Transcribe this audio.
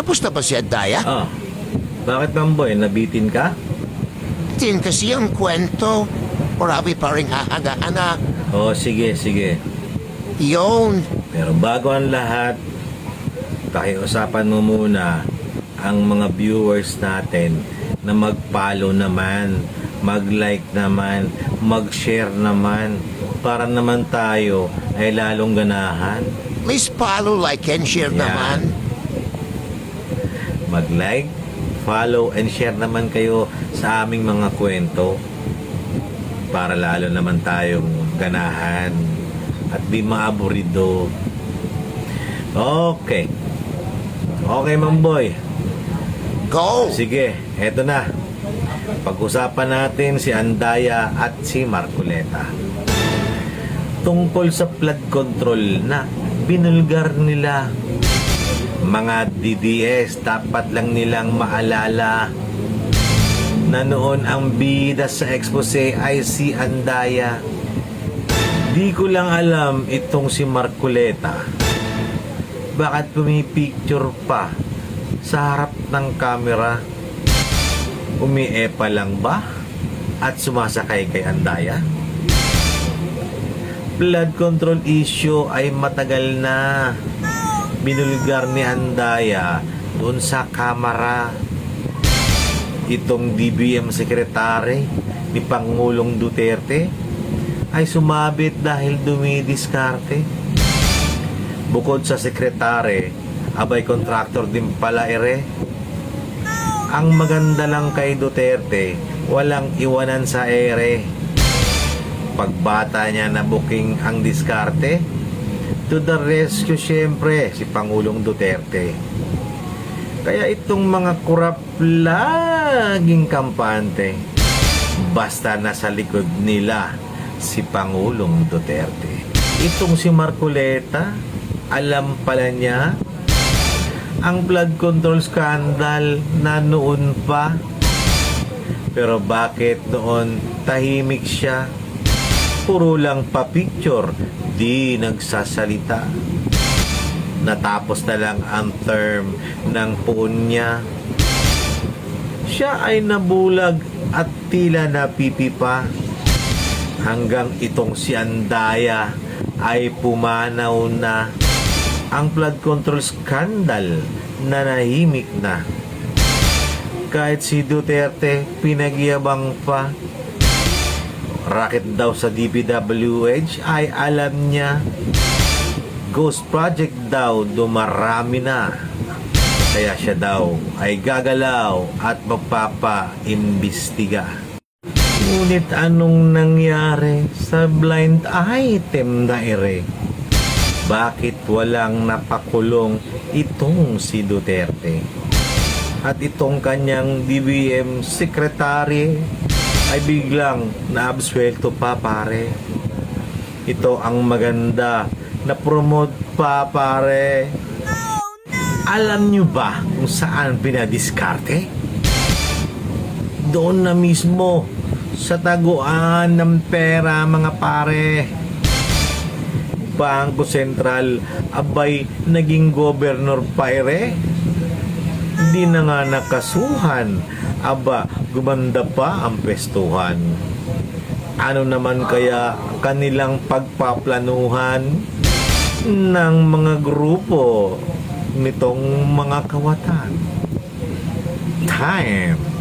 Tapos na ba si Andaya? Ah, bakit Mamboy? Nabitin ka? Tin kasi ang kwento. Marami pa rin aagaan na. Oh, sige, sige. Yun. Pero bago ang lahat, pakiusapan mo muna ang mga viewers natin na mag-follow naman, mag-like naman, mag-share naman, para naman tayo ay lalong ganahan. Please follow, like, and share Yan. naman. Mag-like, follow, and share naman kayo sa aming mga kwento para lalo naman tayong ganahan at di maaburido. Okay. Okay, Mamboy. Go! Sige, eto na. Pag-usapan natin si Andaya at si Marcoleta. Tungkol sa flood control na binulgar nila. Mga DDS, dapat lang nilang maalala na noon ang bida sa expose ay si Andaya. Di ko lang alam itong si Marcoleta. Bakit pumipicture pa sa harap ng camera? Umiepa lang ba? At sumasakay kay Andaya? Flood control issue ay matagal na. Binulgar ni Andaya doon sa kamera. Itong DBM Secretary ni Pangulong Duterte ay sumabit dahil dumidiskarte. Bukod sa sekretary, abay contractor din pala ere. Ang maganda lang kay Duterte, walang iwanan sa ere. Pagbata niya na booking ang diskarte, to the rescue syempre si Pangulong Duterte. Kaya itong mga kurap laging kampante, basta nasa likod nila si Pangulong Duterte. Itong si Marcoleta, alam pala niya ang flood control scandal na noon pa. Pero bakit noon tahimik siya? Puro lang pa-picture, di nagsasalita. Natapos na lang ang term ng puon niya. Siya ay nabulag at tila napipipa. Hanggang itong si Andaya ay pumanaw na. Ang flood control scandal na nahimik na. Kahit si Duterte pinagyabang pa. Racket daw sa DPWH ay alam niya. Ghost project daw dumarami na. Kaya siya daw ay gagalaw at magpapa-imbestiga. Ngunit anong nangyari sa blind item na ere? Bakit walang napakulong itong si Duterte? At itong kanyang DBM secretary ay biglang naabsuelto pa pare. Ito ang maganda na promote pa pare. Alam nyo ba kung saan pinadiskarte? Doon na mismo sa taguan ng pera mga pare. Bangko Sentral abay naging gobernur pa ere. Hindi na nga nakasuhan, aba gumanda pa ang pestuhan. Ano naman kaya kanilang pagpaplanuhan ng mga grupo nitong mga kawatan? Time